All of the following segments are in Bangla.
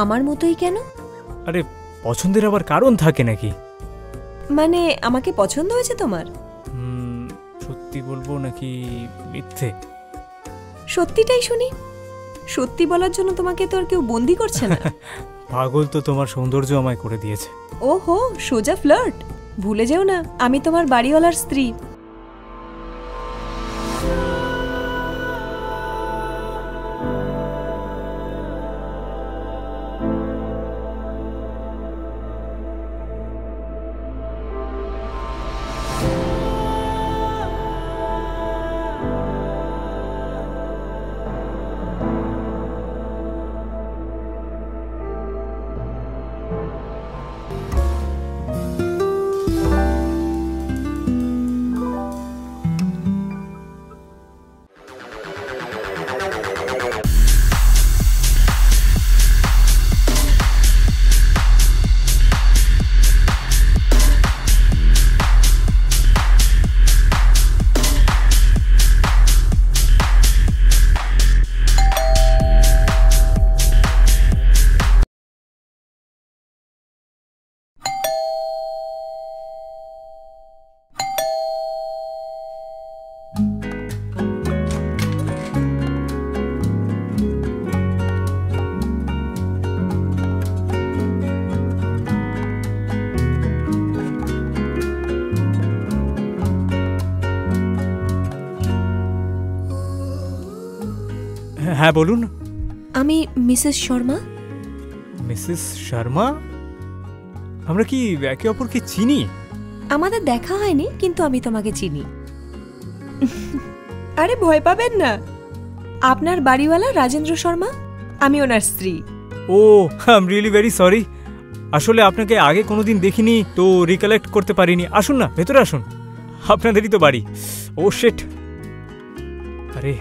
আমার মতোই কেন? আরে পছন্দের আবার কারণ থাকে নাকি? মানে আমাকে পছন্দ হয়েছে তোমার? সত্যি বলবো নাকি মিথ্যে? সত্যিটাই শুনি। সত্যি বলার জন্য তোমাকে তো আর কেউ বন্দি করছে না। পাগল তো তোমার সৌন্দর্য আমায় করে দিয়েছে। ওহো, সোজা ফ্লার্ট। ভুলে যেও না আমি তোমার বাড়িওয়ালার স্ত্রী। হ্যাঁ বলুন। আমি মিসেস শর্মা। মিসেস শর্মা? আমরা কি একে অপরকে চিনি? আমাদের দেখা হয়নি, কিন্তু আমি তোমাকে চিনি। আরে ভয় পাবেন না, আপনার বাড়িওয়ালা রাজেন্দ্র শর্মা, আমি ওনার স্ত্রী। ও, I am really very sorry. আসলে আপনাকে আগে কোনোদিন দেখিনি তো রিকালেক্ট করতে পারিনি। আসুন না, ভেতরে আসুন, আপনাদেরই তো বাড়ি। ও শিট। আরে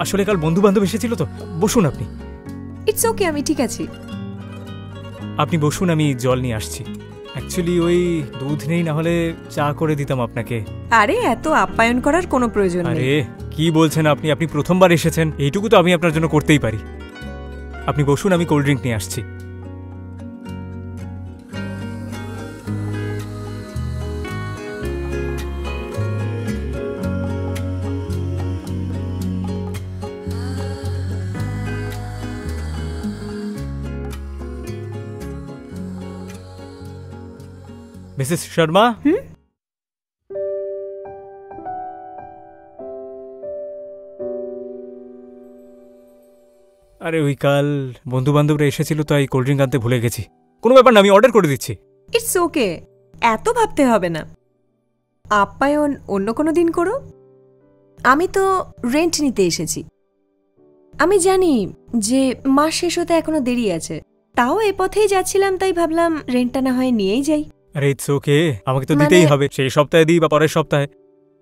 আসলে কাল বন্ধু বান্ধব এসেছিল তো। বসুন আপনি। ইটস ওকে, আমি ঠিক আছি। আপনি বসুন, আমি জল নিয়ে আসছি। অ্যাকচুয়ালি ওই দুধ নেই, না হলে চা করে দিতাম আপনাকে। আরে এত আপ্যায়ন করার কোনো প্রয়োজন নেই। আরে কি বলছেন আপনি? আপনি প্রথমবার এসেছেন, এইটুকু তো আমি আপনার জন্য করতেই পারি। আপনি বসুন, আমি কোল্ড ড্রিঙ্ক নিয়ে আসছি। মিসেস শর্মা, আরে ওই কাল বন্ধু বান্ধবরা এসেছিল তাই কোল্ড ড্রিঙ্ক আনতে ভুলে গেছি। কোনো ব্যাপার না, আমি অর্ডার করে দিচ্ছি। ইটস ওকে, এত ভাবতে হবে না। আপ্যায়ন অন্য কোনো দিন করো। আমি তো রেন্ট নিতে এসেছি। আমি জানি যে মাস শেষ হতে এখনো দেরি আছে, তাও এ পথেই যাচ্ছিলাম, তাই ভাবলাম রেন্টটা না হয় নিয়েই যাই। আরে ইটস ওকে, আমাকে তো দিতেই হবে। সেই সপ্তাহে দিই বা পরের সপ্তাহে।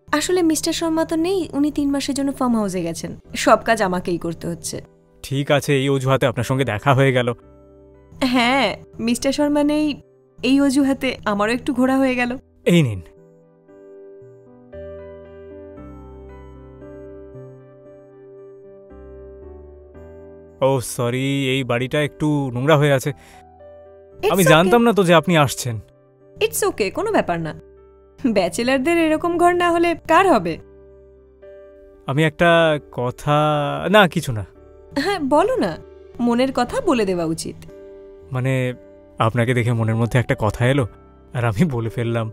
আসলে মিস্টার শর্মা তো নেই, উনি 3 মাসের জন্য ফার্ম হাউসে গেছেন। সব কাজ আমাকেই করতে হচ্ছে। ঠিক আছে, এই অজুহাতে আপনার সঙ্গে দেখা হয়ে গেল। হ্যাঁ, মিস্টার শর্মা নেই, এই অজুহাতে আমারও একটু ঘোরা হয়ে গেল। এই নিন। ও সরি, এই বাড়িটা একটু নোংরা হয়ে আছে। আমি জানতাম না তো যে আপনি আসছেন। ইটস ওকে, কোনো ব্যাপার না। ব্যাচেলারদের এরকম ঘর না হলে কার হবে? আমি একটা কথা, না কিছু না। হ্যাঁ বলো না, মনের কথা বলে দেওয়া উচিত। মানে আপনাকে দেখে মনের মধ্যে একটা কথা এলো আর আমি বলে ফেললাম।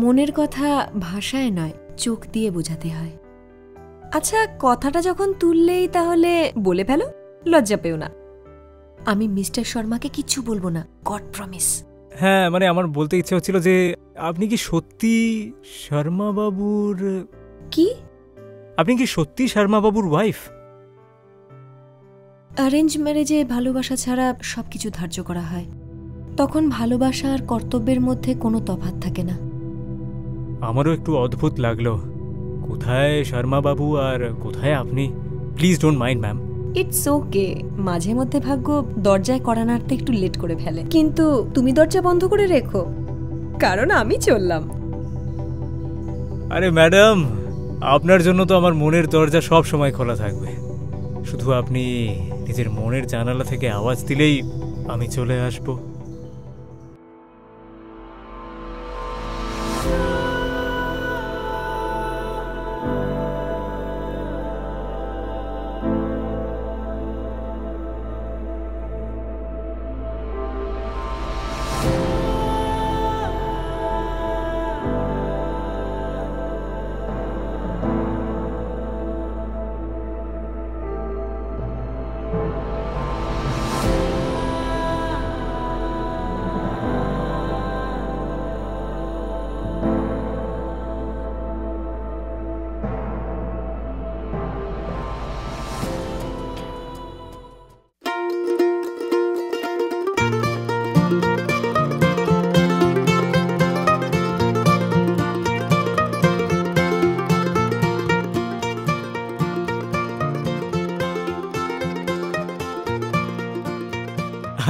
মনের কথা ভাষায় নয়, চোখ দিয়ে বোঝাতে হয়। আচ্ছা, কথাটা যখন তুললেই তাহলে বলে ফেলো, লজ্জা পেও না। আমি মিস্টার শর্মাকে কিচ্ছু বলবো না, গড প্রমিস। হ্যাঁ, মানে আমার বলতে ইচ্ছে হচ্ছিল যে আপনি কি সত্যি শর্মা বাবুর? কি? আপনি কি সত্যি শর্মা বাবুর ওয়াইফ? অ্যারেঞ্জ ম্যারেজে ভালোবাসা ছাড়া সবকিছু ধার্য করা হয়। তখন ভালোবাসা আর কর্তব্যের মধ্যে কোনো তফাৎ থাকে না। আমারও একটু অদ্ভুত লাগলো, কোথায় শর্মা বাবু আর কোথায় আপনি। Please don't mind ma'am. It's okay, মাঝে মধ্যে ভাগ্য দরজায় কড়া নাড়তে একটু লেট করে ফেলে, কিন্তু তুমি দরজা বন্ধ করে রেখো, কারণ আমি চললাম। আরে ম্যাডাম, আপনার জন্য তো আমার মনের দরজা সব সময় খোলা থাকবে। শুধু আপনি নিজের মনের জানালা থেকে আওয়াজ দিলেই আমি চলে আসব।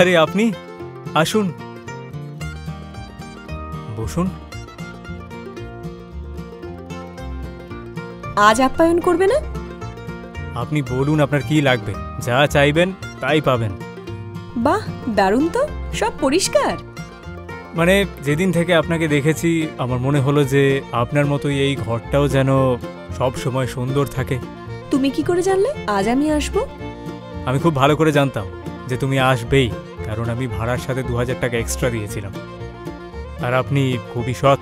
আরে আপনি আসুন, বসুন। আজ আপ্যায়ন করবে না? আপনি বলুন আপনার কি লাগবে, যা চাইবেন তাই পাবেন। বাহ, দারুণ তো, সব পরিষ্কার। মানে যেদিন থেকে আপনাকে দেখেছি আমার মনে হলো যে আপনার মতোই এই ঘরটাও যেন সব সময় সুন্দর থাকে। তুমি কি করে জানলে আজ আমি আসবো? আমি খুব ভালো করে জানতাম যে তুমি আসবেই, কারণ আমি ভাড়ার সাথে 2000 টাকা এক্সট্রা দিয়েছিলাম। আর আপনি খুবই সৎ,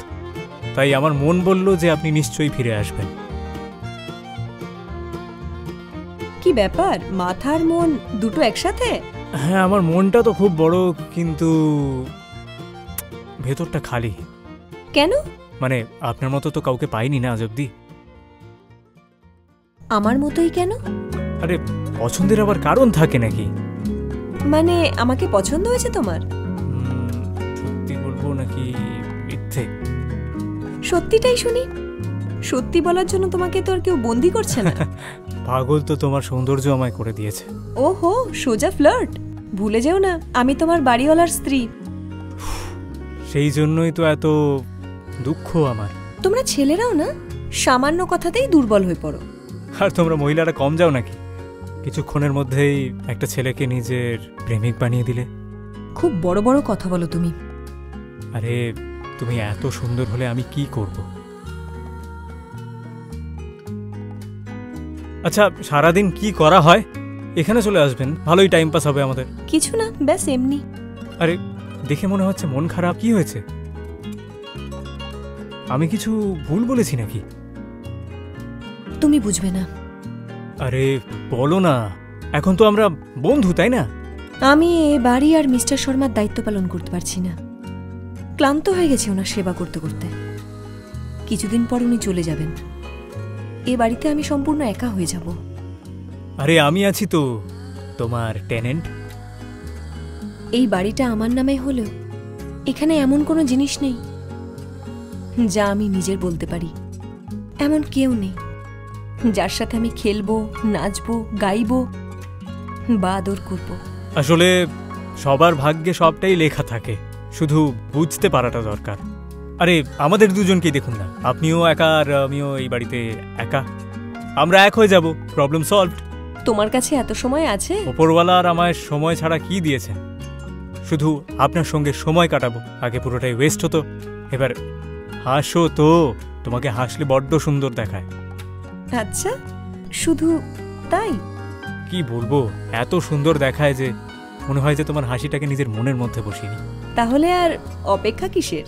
তাই আমার মন বলল যে আপনি নিশ্চয়ই ফিরে আসবেন। কি ব্যাপার, মাথার মন দুটো একসাথে? হ্যাঁ, আমার মনটা তো খুব বড়, কিন্তু ভেতরটা খালি। কেন? মানে আপনার মতো তো কাউকে পাইনি না আজ অব্দি। আমার মতোই কেন? আরে পছন্দের আবার কারণ থাকে নাকি? মানে আমাকে পছন্দ হয়েছে তোমার? সত্যি বলবো নাকি মিথ্যে? সত্যিটাই শুনি। সত্যি বলার জন্য তোমাকে তো আর কেউ বন্দি করছে না। পাগল তো তোমার সৌন্দর্য আমায় করে দিয়েছে। ওহো, সোজা ফ্লার্ট। ভুলে যেও না আমি তোমার বাড়িওয়ালার স্ত্রী। সেই জন্যই তো এত দুঃখ আমার। তোমরা ছেলেরাও না সামান্য কথাতেই দুর্বল হয়ে পড়ো। আর তোমরা মহিলারা কম যাও নাকি? কিছুক্ষণের মধ্যেই একটা ছেলেকে নিজের প্রেমিক বানিয়ে দিলে। খুব বড় বড় কথা বলো তুমি। আরে তুমি এত সুন্দর হলে আমি কি করব? আচ্ছা, সারাদিন কি করা হয়? এখানে চলে আসবেন, ভালোই টাইম পাস হবে আমাদের। কিছু না, ব্যাস এমনি। আরে দেখে মনে হচ্ছে মন খারাপ। কি হয়েছে? আমি কিছু ভুল বলেছি নাকি? তুমি বুঝবে না। আরে বলো না, এখন তো আমরা বন্ধু, তাই না? আমি এ বাড়ি আর মিস্টার শর্মার দায়িত্ব পালন করতে পারছি না। ক্লান্ত হয়ে গেছে ওনার সেবা করতে করতে। কিছুদিন পর উনি চলে যাবেন। এ বাড়িতে আমি সম্পূর্ণ একা হয়ে যাব। আরে আমি আছি তো, তোমার টেনেন্ট। এই বাড়িটা আমার নামে হলেও এখানে এমন কোনো জিনিস নেই যা আমি নিজের বলতে পারি। এমন কেউ নেই যার সাথে আমি খেলবো, নাচবো, গাইবো বা আদর করব। আসলে সবার ভাগ্যে সবটাই লেখা থাকে, শুধু বুঝতে পারাটা দরকার। আরে আমাদের দুজনকেই দেখুন না, আপনিও একা আর আমিও এই বাড়িতে একা। আমরা এক হয়ে যাব, প্রবলেম সলভড। তোমার কাছে এত সময় আছে? ওপরওয়ালা আর আমায় সময় ছাড়া কি দিয়েছেন? শুধু আপনার সঙ্গে সময় কাটাবো। আগে পুরোটাই ওয়েস্ট হতো। এবার হাসো তো, তোমাকে হাসলে বড্ড সুন্দর দেখায়। আচ্ছা, শুধু তাই? কি বলবো, এত সুন্দর দেখায় যে মনে হয় যে তোমার হাসিটাকে নিজের মনের মধ্যে বসিয়ে নি। তাহলে আর অপেক্ষা কিসের?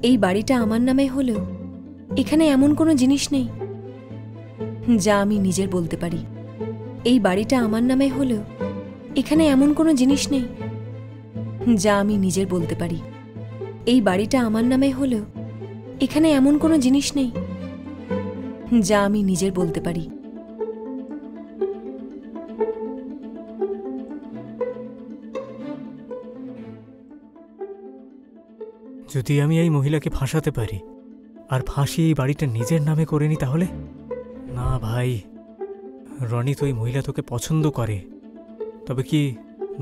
এই বাড়িটা আমার নামে হলেও এখানে এমন কোনো জিনিস নেই যা আমি নিজের বলতে পারি। এই বাড়িটা আমার নামে হলেও এখানে এমন কোনো জিনিস নেই যা আমি নিজের বলতে পারি। এই বাড়িটা আমার নামে হলেও এখানে এমন কোনো জিনিস নেই যা আমি নিজের বলতে পারি। যদি আমি এই মহিলাকে ফাঁসাতে পারি আর ফাঁসি এই বাড়িটা নিজের নামে করে নি তাহলে? না ভাই, রনি তো এই মহিলা তোকে পছন্দ করে। তবে কি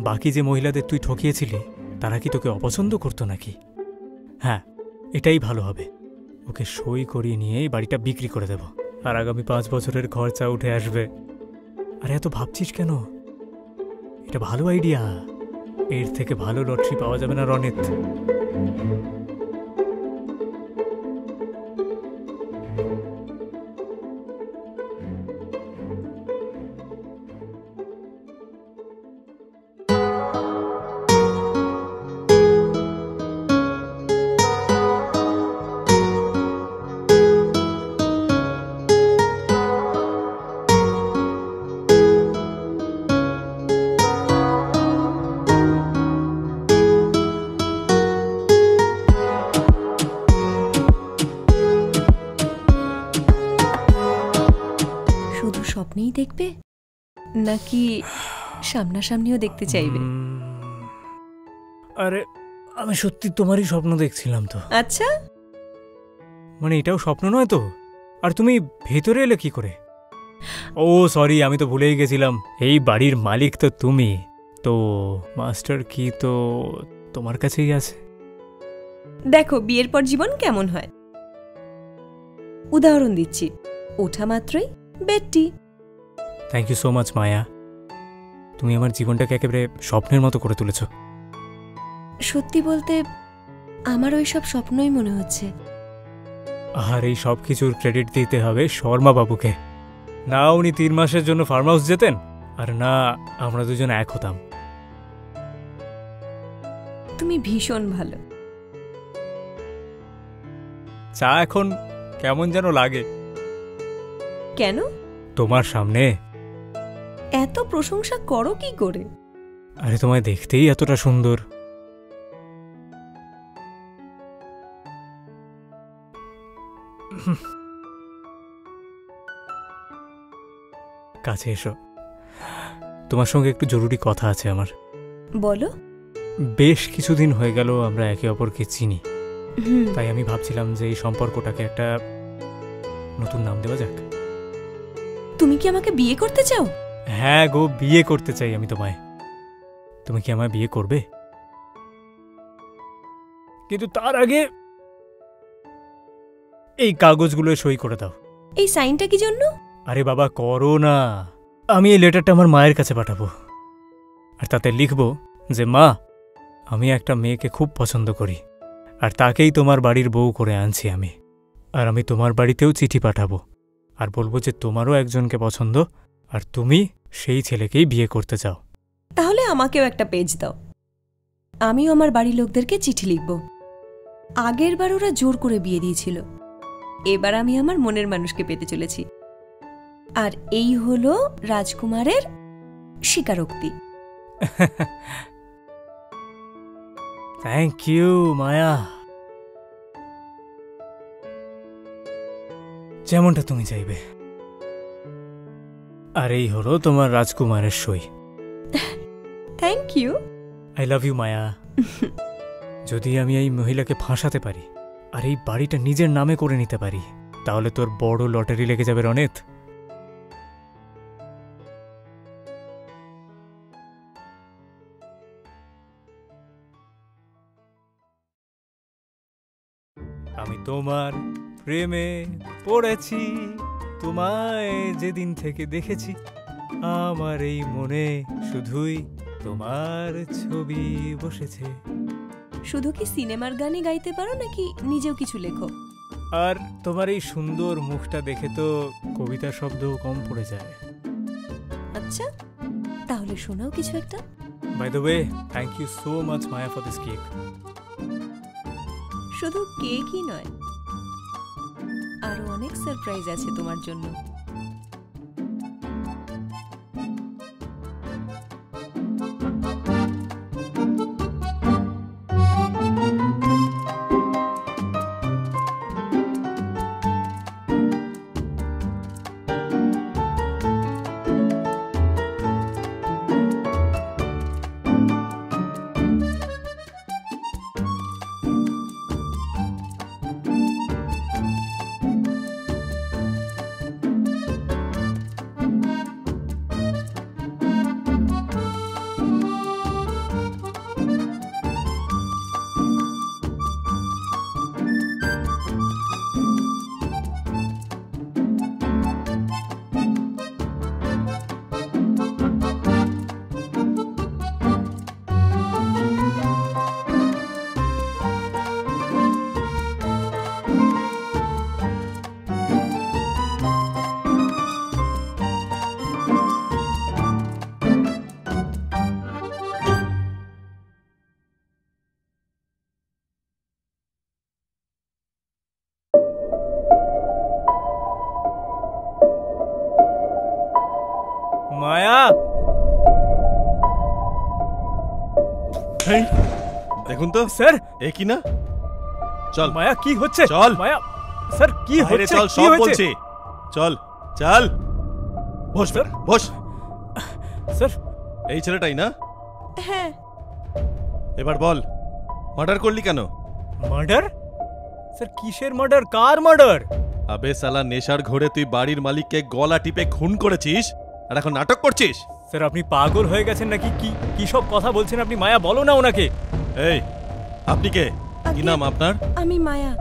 বাকি যে মহিলাদের তুই ঠকিয়েছিলি তারা কি তোকে অপছন্দ করতো নাকি? হ্যাঁ, এটাই ভালো হবে। ওকে সই করিয়ে নিয়ে এই বাড়িটা বিক্রি করে দেব, আর আগামী 5 বছরের খরচা উঠে আসবে। আর এত ভাবছিস কেন? এটা ভালো আইডিয়া। এর থেকে ভালো লটারি পাওয়া যাবে না রনিত। শুধু স্বপ্নেই দেখবে নাকি সামনাসামনিও দেখতে চাইবে? আরে আমি সত্যি তোমারই স্বপ্ন দেখছিলাম তো। আচ্ছা, মানে এটাও স্বপ্ন নয় তো? আর তুমি ভেতরে এলে কি করে? ও সরি, আমি তো ভুলেই গেছিলাম, এই বাড়ির মালিক তো তুমি। তো মাস্টার কি তো তোমার কাছেই আছে? দেখো বিয়ের পর জীবন কেমন হয়। উদাহরণ দিচ্ছি, ওঠা মাত্রই বেডটি। থ্যাংক ইউ সো মাচ মায়া, তুমি আমার জীবনটাকে একেবারে স্বপ্নের মতো করে তুলেছ। সত্যি বলতে আমার ওই সব স্বপ্নই মনে হচ্ছে। আর এই সব কিছুর ক্রেডিট দিতে হবে শর্মা বাবুকে। না উনি 3 মাসের জন্য ফার্ম হাউস যেতেন, আর না আমরা দুজন এক হতাম। তুমি ভীষণ ভালো। চা এখন কেমন যেন লাগে। কেন? তোমার সামনে। এত প্রশংসা করো কি করে? আরে তোমায় দেখতেই এতটা সুন্দর। কাছে এসো, তোমার সঙ্গে একটু জরুরি কথা আছে আমার। বলো। বেশ কিছুদিন হয়ে গেল আমরা একে অপরকে চিনি, তাই আমি ভাবছিলাম যে এই সম্পর্কটাকে একটা নতুন নাম দেওয়া যাক। তুমি কি আমাকে বিয়ে করতে চাও? হ্যাঁ গো, বিয়ে করতে চাই আমি তোমায়। তুমি কি আমায় বিয়ে করবে? কিন্তু তার আগে এই কাগজগুলো সই করে দাও। এই সাইনটা কি জন্য? আরে বাবা করো না, আমি এই লেটারটা আমার মায়ের কাছে পাঠাবো, আর তাতে লিখব যে মা, আমি একটা মেয়েকে খুব পছন্দ করি, আর তাকেই তোমার বাড়ির বউ করে আনছি আমি। আর আমি তোমার বাড়িতেও চিঠি পাঠাবো, আর বলবো যে তোমারও একজনকে পছন্দ, আর তুমি সেই ছেলেকেই বিয়ে করতে চাও। তাহলে আমাকেও একটা পেজ দাও, আমিও আমার বাড়ির লোকদেরকে চিঠি লিখব। আগের বার ওরা জোর করে বিয়ে দিয়েছিল, এবার আমি আমার মনের মানুষকে পেতে চলেছি। আর এই হলো রাজকুমারের স্বীকারোক্তি। থ্যাংক ইউ মায়া, যেমনটা তুমি চাইবে। আর এই হলো তোমার রাজকুমারের সই। Thank you. I love you Maya. যদি আমি এই মহিলাকে ফাঁসাতে পারি আর এই বাড়িটা নিজের নামে করে নিতে পারি, তাহলে তোর বড় লটারি লেগে যাবে রনিত। আমি তোমার প্রেমে পড়েছি, তোমায় যেদিন থেকে দেখেছি, আমার এই মনে শুধুই তোমার ছবি বসেছে। শুধু কি সিনেমার গানে গাইতে পারো নাকি নিজেও কিছু লেখো? আর তোমার এই সুন্দর মুখটা দেখে তো কবিতা শব্দও কম পড়ে যায়। আচ্ছা, তাহলে শোনাও কিছু একটা। By the way, thank you so much Maya for this cake. শুধু কেকই নয়, আরো অনেক সারপ্রাইজ আছে তোমার জন্য। মায়া, দেখুন তো স্যার। এ কি না, চল মায়া, কি হচ্ছে? চল মায়া স্যার, কি বাইরে হচ্ছে? চল, কি সব হয়েছে? বলছি। চল চল, বস স্যার। বস। স্যার, এই ছেলেটাই না? হ্যাঁ। এবার বল, মার্ডার করলি কেন? মার্ডার? স্যার, কিসের মার্ডার? কার মার্ডার? আবে সালা, নেশার ঘোরে তুই বাড়ির মালিককে গলা টিপে খুন করেছিস, আর এখন নাটক করছিস? স্যার, আপনি পাগল হয়ে গেছেন নাকি? কি কি সব কথা বলছেন আপনি? মায়া, বলো না ওনাকে। এই, আপনি কে? কি নাম আপনার? আমি মায়া,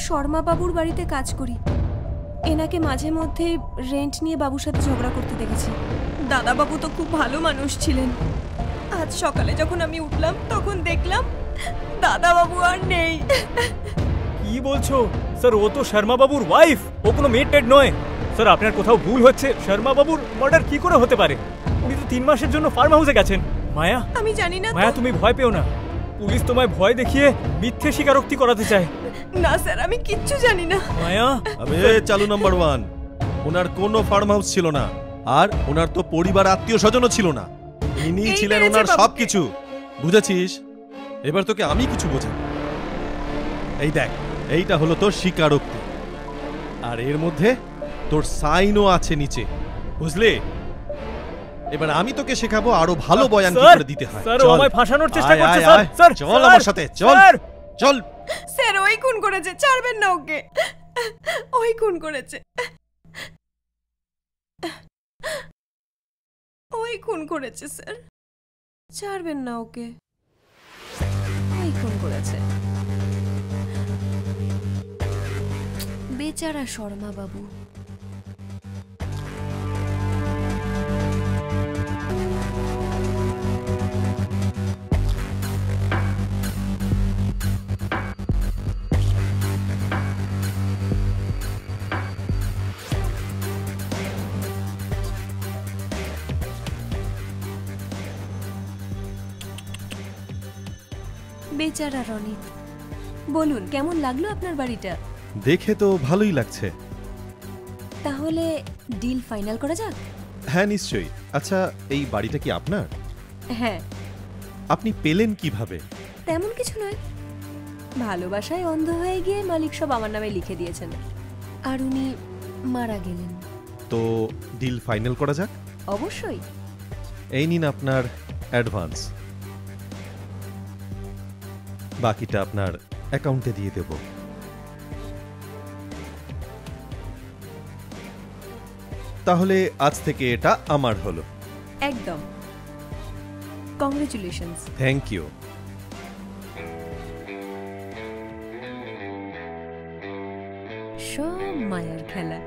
শর্মা বাবুর বাড়িতে কাজ করি। এনাকে মাঝে মধ্যে রেন্ট নিয়ে বাবুর সাথে ঝগড়া করতে দেখেছি। দাদা বাবু তো খুব ভালো মানুষ ছিলেন। আজ সকালে যখন আমি উঠলাম তখন দেখলাম দাদা বাবু আর নেই। কি বলছো? স্যার, ও তো শর্মা বাবুর ওয়াইফ, ও কোনো মেড টেড নয়। স্যার, আপনার কোথাও ভুল হচ্ছে। শর্মা বাবুর মার্ডার কি করে হতে পারে? উনি তো 3 মাসের জন্য ফার্ম হাউসে গেছেন। মায়া, আমি জানি না। মায়া, তুমি ভয় পেও না। পুলিশ তোমায় ভয় দেখিয়ে মিথ্যে স্বীকারোক্তি করাতে চায়। না স্যার, আমি কিচ্ছু জানি না। মায়া, আবে চালু নাম্বার 1, ওনার কোনো ফার্ম হাউস ছিল না, আর ওনার তো পরিবার আত্মীয় স্বজনও ছিল না। ইনি এই ছিলেন মেরেছে ওনার বাবুকে। সবকিছু। বুঝেছিস? এবার তোকে আমি কিছু বোঝাই। এই দেখ, এইটা হলো তোর স্বীকারোক্তি, আর এর মধ্যে তোর সাইনও আছে নিচে, বুঝলি? এবার আমি তোকে শেখাবো আরো ভালো বয়ান কি স্যার, করে দিতে হয়। স্যার, ও চল। আমায় ফাঁসানোর চেষ্টা আয়, করছে। আয়, স্যার, আয়। স্যার, চল স্যার, আমার সাথে, চল স্যার। চল। স্যার, ওই খুন করেছে, ছাড়বেন না ওকে। ওই খুন করেছে, ওই খুন করেছে স্যার, ছাড়বেন না ওকে। ওই খুন করেছে। বেচারা শর্মা বাবু। বেচারা রনিত। বলুন, কেমন লাগলো আপনার বাড়িটা? দেখে তো ভালোই লাগছে। তাহলে ডিল ফাইনাল করা যাক। হ্যাঁ নিশ্চয়ই। আচ্ছা, এই বাড়িটা কি আপনার? হ্যাঁ। আপনি পেলেন কিভাবে? তেমন কিছু নয়, ভালোবাসায় অন্ধ হয়ে গিয়ে মালিক সব আমার নামে লিখে দিয়েছেন, আর উনি মারা গেলেন। তো ডিল ফাইনাল করা যাক। অবশ্যই। এই নিন আপনার অ্যাডভান্স, বাকিটা আপনার অ্যাকাউন্টে দিয়ে দেব। তাহলে আজ থেকে এটা আমার হলো। একদম। কংগ্রেচুলেশনস। Thank you. সব মায়ার খেলা।